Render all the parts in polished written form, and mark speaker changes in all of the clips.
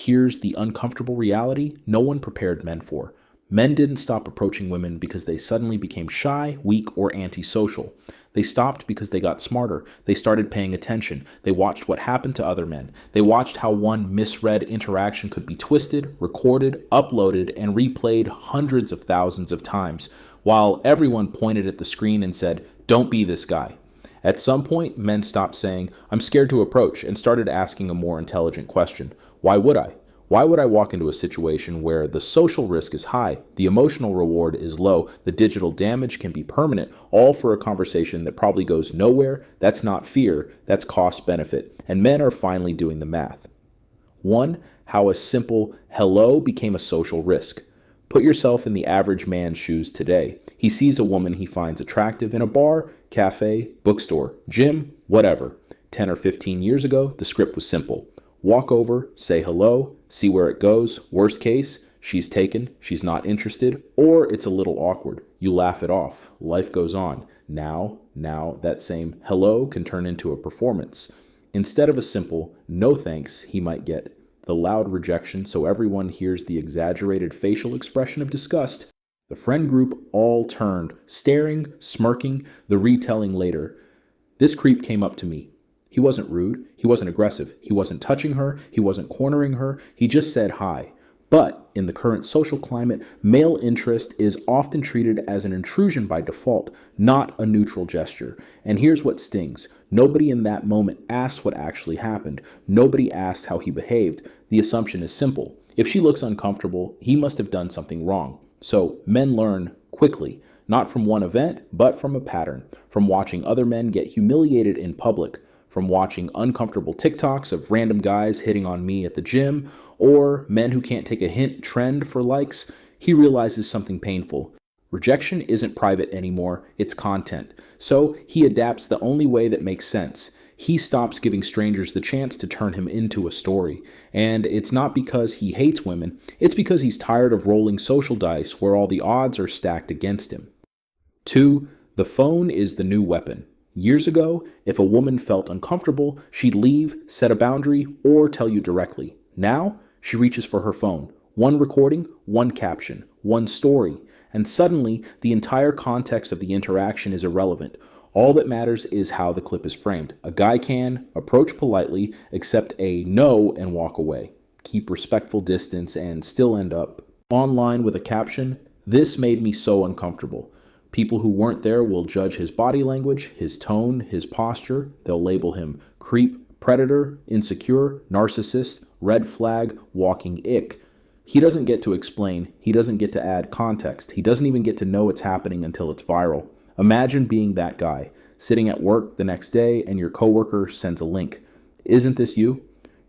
Speaker 1: here's the uncomfortable reality no one prepared men for. Men didn't stop approaching women because they suddenly became shy, weak, or antisocial. They stopped because they got smarter. They started paying attention. They watched what happened to other men. They watched how one misread interaction could be twisted, recorded, uploaded, and replayed hundreds of thousands of times, while everyone pointed at the screen and said, "Don't be this guy." At some point, men stopped saying, "I'm scared to approach," and started asking a more intelligent question. Why would I? Why would I walk into a situation where the social risk is high, the emotional reward is low, the digital damage can be permanent, all for a conversation that probably goes nowhere? That's not fear, that's cost benefit. And men are finally doing the math. 1. How a simple hello became a social risk. Put yourself in the average man's shoes today. He sees a woman he finds attractive in a bar, cafe, bookstore, gym, whatever. 10 or 15 years ago, the script was simple. Walk over, say hello, see where it goes. Worst case, she's taken, she's not interested, or it's a little awkward. You laugh it off. Life goes on. Now, that same hello can turn into a performance. Instead of a simple no thanks, he might get the loud rejection so everyone hears the exaggerated facial expression of disgust. The friend group all turned, staring, smirking, the retelling later. This creep came up to me. He wasn't rude, he wasn't aggressive, he wasn't touching her, he wasn't cornering her, he just said hi. But in the current social climate, male interest is often treated as an intrusion by default, not a neutral gesture. And here's what stings. Nobody in that moment asked what actually happened. Nobody asked how he behaved. The assumption is simple. If she looks uncomfortable, he must have done something wrong. So men learn quickly, not from one event, but from a pattern, from watching other men get humiliated in public, from watching uncomfortable TikToks of random guys hitting on me at the gym, or men who can't take a hint trend for likes. He realizes something painful. Rejection isn't private anymore, it's content. So he adapts the only way that makes sense. He stops giving strangers the chance to turn him into a story. And it's not because he hates women, it's because he's tired of rolling social dice where all the odds are stacked against him. 2. The phone is the new weapon. Years ago, if a woman felt uncomfortable, she'd leave, set a boundary, or tell you directly. Now, she reaches for her phone. One recording, one caption, one story, and suddenly the entire context of the interaction is irrelevant. All that matters is how the clip is framed. A guy can approach politely, accept a no, and walk away. Keep respectful distance and still end up online with a caption, "This made me so uncomfortable." People who weren't there will judge his body language, his tone, his posture. They'll label him creep, predator, insecure, narcissist, red flag, walking ick. He doesn't get to explain. He doesn't get to add context. He doesn't even get to know it's happening until it's viral. Imagine being that guy, sitting at work the next day and your coworker sends a link. Isn't this you?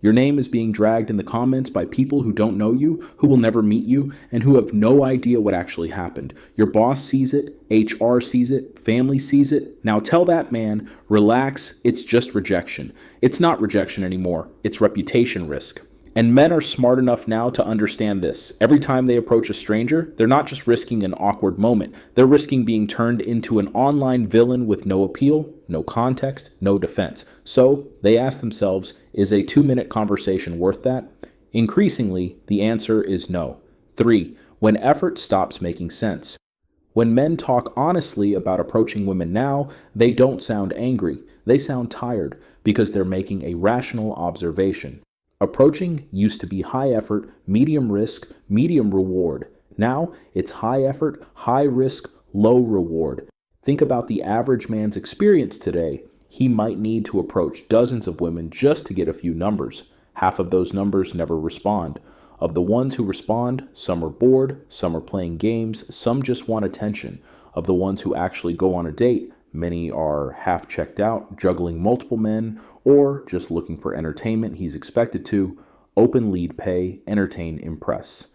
Speaker 1: Your name is being dragged in the comments by people who don't know you, who will never meet you, and who have no idea what actually happened. Your boss sees it, HR sees it, family sees it. Now tell that man, relax, it's just rejection. It's not rejection anymore, it's reputation risk. And men are smart enough now to understand this. Every time they approach a stranger, they're not just risking an awkward moment. They're risking being turned into an online villain with no appeal, no context, no defense. So they ask themselves, is a 2-minute conversation worth that? Increasingly, the answer is no. 3. When effort stops making sense. When men talk honestly about approaching women now, they don't sound angry. They sound tired because they're making a rational observation. Approaching used to be high effort, medium risk, medium reward. Now it's high effort, high risk, low reward. Think about the average man's experience today. He might need to approach dozens of women just to get a few numbers. Half of those numbers never respond. Of the ones who respond, some are bored, some are playing games, some just want attention. Of the ones who actually go on a date, many are half checked out, juggling multiple men, or just looking for entertainment he's expected to. Open lead pay, entertain, impress.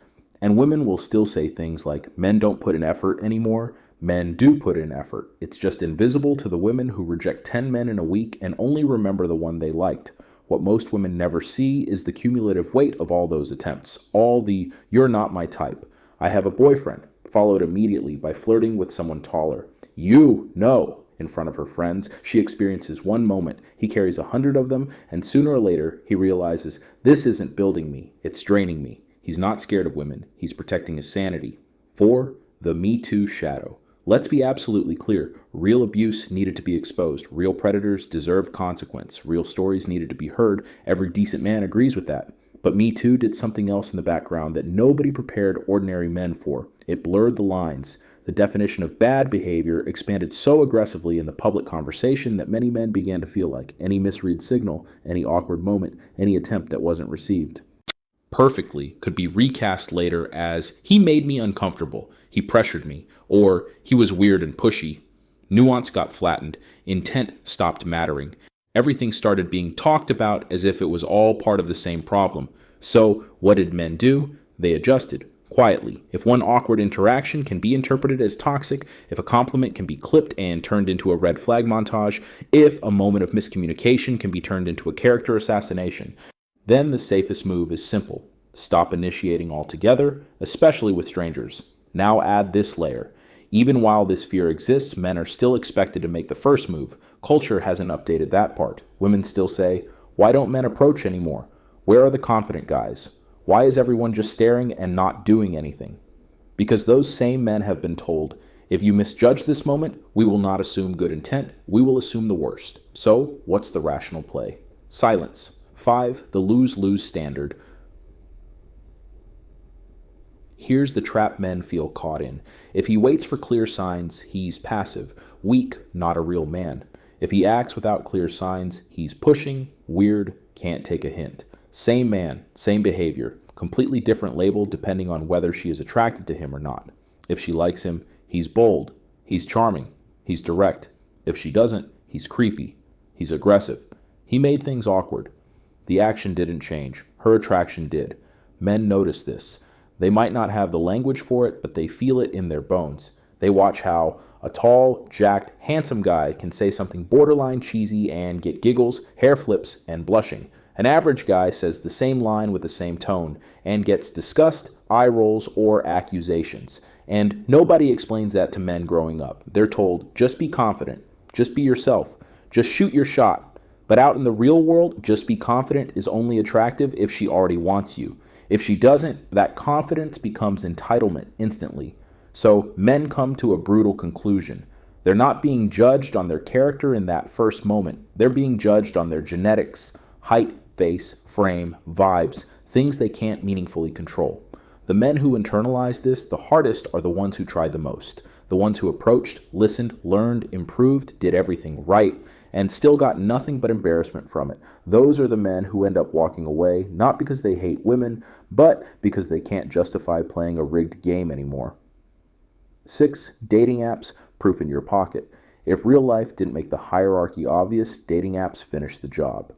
Speaker 1: And women will still say things like, men don't put in effort anymore. Men do put in effort. It's just invisible to the women who reject 10 men in a week and only remember the one they liked. What most women never see is the cumulative weight of all those attempts. All the, "you're not my type," "I have a boyfriend," followed immediately by flirting with someone taller. "You, no." in front of her friends. She experiences one moment. He carries 100 of them, and sooner or later, he realizes, this isn't building me, it's draining me. He's not scared of women. He's protecting his sanity. 4. The MeToo shadow. Let's be absolutely clear. Real abuse needed to be exposed. Real predators deserved consequence. Real stories needed to be heard. Every decent man agrees with that. But Me Too did something else in the background that nobody prepared ordinary men for. It blurred the lines. The definition of bad behavior expanded so aggressively in the public conversation that many men began to feel like any misread signal, any awkward moment, any attempt that wasn't received perfectly could be recast later as he made me uncomfortable, he pressured me, or he was weird and pushy. Nuance got flattened, intent stopped mattering. Everything started being talked about as if it was all part of the same problem. So, what did men do? They adjusted, quietly. If one awkward interaction can be interpreted as toxic, if a compliment can be clipped and turned into a red flag montage, if a moment of miscommunication can be turned into a character assassination, then the safest move is simple. Stop initiating altogether, especially with strangers. Now add this layer. Even while this fear exists, men are still expected to make the first move. Culture hasn't updated that part. Women still say, why don't men approach anymore? Where are the confident guys? Why is everyone just staring and not doing anything? Because those same men have been told, if you misjudge this moment, we will not assume good intent, we will assume the worst. So, what's the rational play? Silence. 5. The lose-lose standard. Here's the trap men feel caught in. If he waits for clear signs, he's passive, weak, not a real man. If he acts without clear signs, he's pushing, weird, can't take a hint. Same man, same behavior, completely different label depending on whether she is attracted to him or not. If she likes him, he's bold, he's charming, he's direct. If she doesn't, he's creepy, he's aggressive. He made things awkward. The action didn't change. Her attraction did. Men notice this. They might not have the language for it, but they feel it in their bones. They watch how a tall, jacked, handsome guy can say something borderline cheesy and get giggles, hair flips, and blushing. An average guy says the same line with the same tone and gets disgust, eye rolls, or accusations. And nobody explains that to men growing up. They're told, just be confident, just be yourself, just shoot your shot. But out in the real world, just be confident is only attractive if she already wants you. If she doesn't, that confidence becomes entitlement instantly. So men come to a brutal conclusion. They're not being judged on their character in that first moment. They're being judged on their genetics, height, face, frame, vibes, things they can't meaningfully control. The men who internalize this the hardest are the ones who tried the most. The ones who approached, listened, learned, improved, did everything right, and still got nothing but embarrassment from it. Those are the men who end up walking away, not because they hate women, but because they can't justify playing a rigged game anymore. 6. Dating apps, proof in your pocket. If real life didn't make the hierarchy obvious, dating apps finish the job.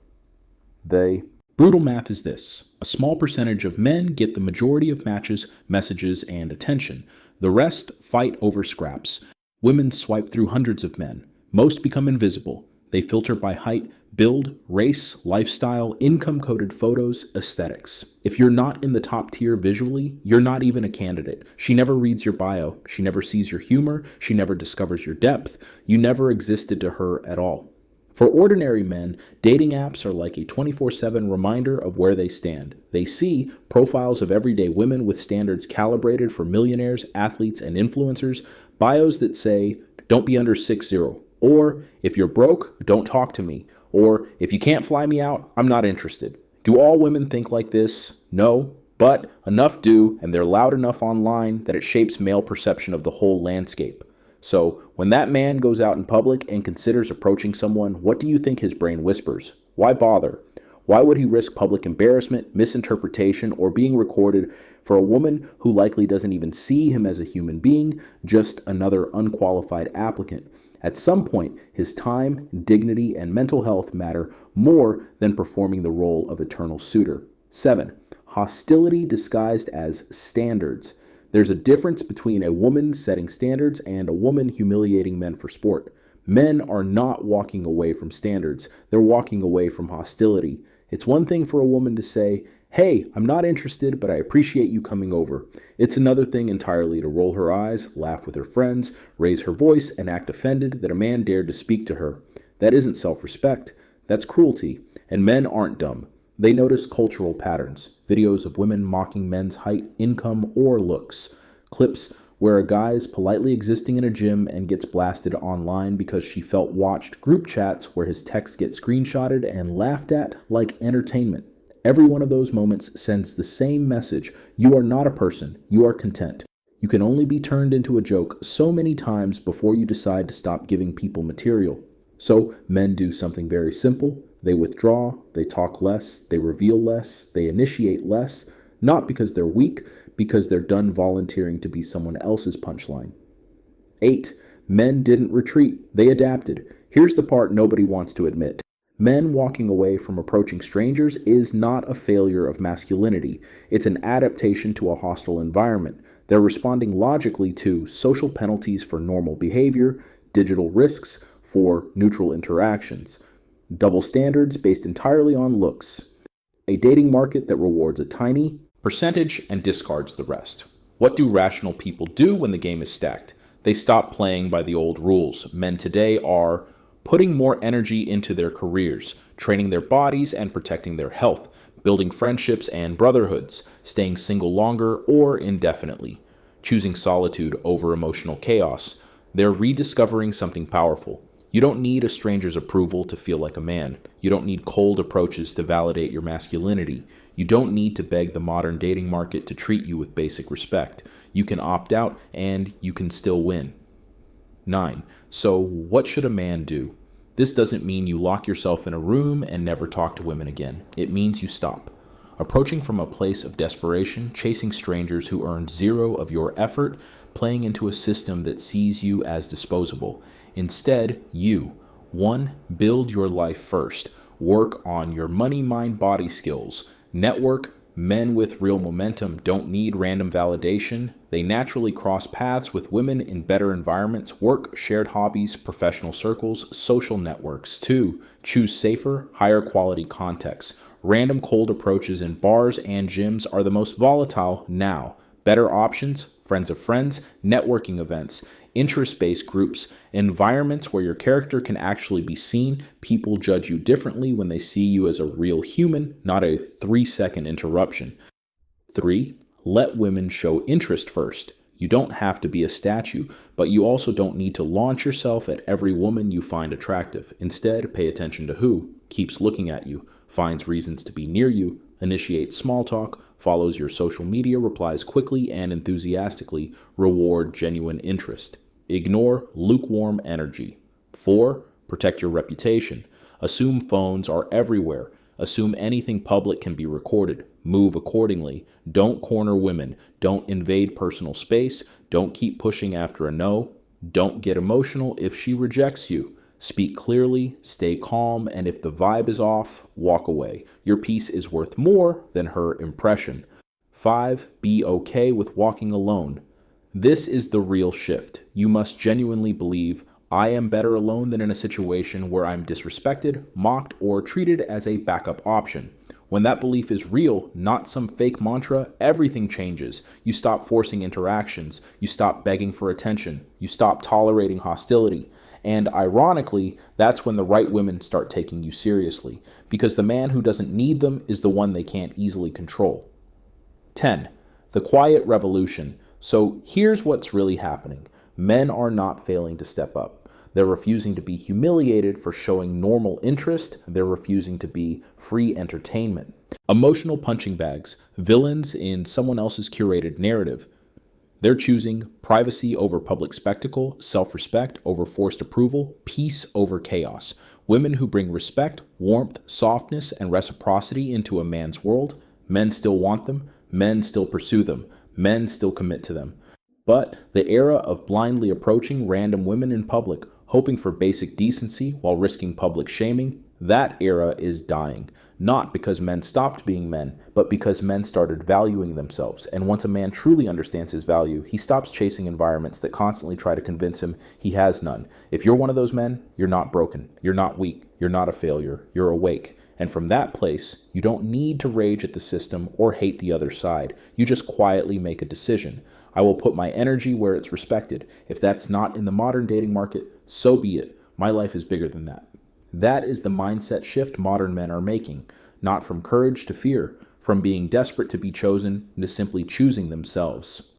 Speaker 1: Brutal math is this. A small percentage of men get the majority of matches, messages, and attention. The rest fight over scraps. Women swipe through hundreds of men. Most become invisible. They filter by height, build, race, lifestyle, income-coded photos, aesthetics. If you're not in the top tier visually, you're not even a candidate. She never reads your bio. She never sees your humor. She never discovers your depth. You never existed to her at all. For ordinary men, dating apps are like a 24/7 reminder of where they stand. They see profiles of everyday women with standards calibrated for millionaires, athletes, and influencers, bios that say, don't be under 6'0", or if you're broke, don't talk to me, or if you can't fly me out, I'm not interested. Do all women think like this? No, but enough do, and they're loud enough online that it shapes male perception of the whole landscape. So, when that man goes out in public and considers approaching someone, what do you think his brain whispers? Why bother? Why would he risk public embarrassment, misinterpretation, or being recorded for a woman who likely doesn't even see him as a human being, just another unqualified applicant? At some point, his time, dignity, and mental health matter more than performing the role of eternal suitor. 7. Hostility disguised as standards. There's a difference between a woman setting standards and a woman humiliating men for sport. Men are not walking away from standards. They're walking away from hostility. It's one thing for a woman to say, Hey, I'm not interested, but I appreciate you coming over. It's another thing entirely to roll her eyes, laugh with her friends, raise her voice, and act offended that a man dared to speak to her. That isn't self-respect. That's cruelty. And men aren't dumb. They notice cultural patterns, videos of women mocking men's height, income, or looks, clips where a guy is politely existing in a gym and gets blasted online because she felt watched, group chats where his texts get screenshotted and laughed at like entertainment. Every one of those moments sends the same message. You are not a person. You are content. You can only be turned into a joke so many times before you decide to stop giving people material. So men do something very simple. They withdraw, they talk less, they reveal less, they initiate less, not because they're weak, because they're done volunteering to be someone else's punchline. 8. Men didn't retreat. They adapted. Here's the part nobody wants to admit. Men walking away from approaching strangers is not a failure of masculinity. It's an adaptation to a hostile environment. They're responding logically to social penalties for normal behavior, digital risks for neutral interactions, double standards based entirely on looks, a dating market that rewards a tiny percentage and discards the rest. What do rational people do when the game is stacked? They stop playing by the old rules. Men today are putting more energy into their careers, training their bodies and protecting their health, building friendships and brotherhoods, staying single longer or indefinitely, choosing solitude over emotional chaos. They're rediscovering something powerful. You don't need a stranger's approval to feel like a man. You don't need cold approaches to validate your masculinity. You don't need to beg the modern dating market to treat you with basic respect. You can opt out and you can still win. 9. So what should a man do? This doesn't mean you lock yourself in a room and never talk to women again. It means you stop. Approaching from a place of desperation, chasing strangers who earn zero of your effort, playing into a system that sees you as disposable. Instead, 1. Build your life first. Work on your money, mind, body skills. Network. Men with real momentum don't need random validation. They naturally cross paths with women in better environments, work, shared hobbies, professional circles, social networks. 2. Choose safer, higher quality contexts. Random cold approaches in bars and gyms are the most volatile now. Better options, friends of friends, networking events, interest-based groups, environments where your character can actually be seen. People judge you differently when they see you as a real human, not a 3-second interruption. 3. Let women show interest first. You don't have to be a statue, but you also don't need to launch yourself at every woman you find attractive. Instead, pay attention to who keeps looking at you, finds reasons to be near you, initiates small talk, follows your social media, replies quickly and enthusiastically, reward genuine interest. Ignore lukewarm energy. 4. Protect your reputation. Assume phones are everywhere. Assume anything public can be recorded. Move accordingly. Don't corner women. Don't invade personal space. Don't keep pushing after a no. Don't get emotional if she rejects you. Speak clearly, stay calm, and if the vibe is off, walk away. Your peace is worth more than her impression. 5. Be okay with walking alone. This is the real shift. You must genuinely believe, I am better alone than in a situation where I'm disrespected, mocked, or treated as a backup option. When that belief is real, not some fake mantra, everything changes. You stop forcing interactions. You stop begging for attention. You stop tolerating hostility. And ironically, that's when the right women start taking you seriously, because the man who doesn't need them is the one they can't easily control. 10. The quiet revolution. So here's what's really happening. Men are not failing to step up. They're refusing to be humiliated for showing normal interest. They're refusing to be free entertainment. Emotional punching bags, villains in someone else's curated narrative. They're choosing privacy over public spectacle, self-respect over forced approval, peace over chaos. Women who bring respect, warmth, softness, and reciprocity into a man's world. Men still want them. Men still pursue them. Men still commit to them. But the era of blindly approaching random women in public, hoping for basic decency while risking public shaming, that era is dying. Not because men stopped being men, but because men started valuing themselves. And once a man truly understands his value, he stops chasing environments that constantly try to convince him he has none. If you're one of those men, you're not broken. You're not weak. You're not a failure. You're awake. And from that place, you don't need to rage at the system or hate the other side. You just quietly make a decision. I will put my energy where it's respected. If that's not in the modern dating market, so be it. My life is bigger than that. That is the mindset shift modern men are making, not from courage to fear, from being desperate to be chosen to simply choosing themselves.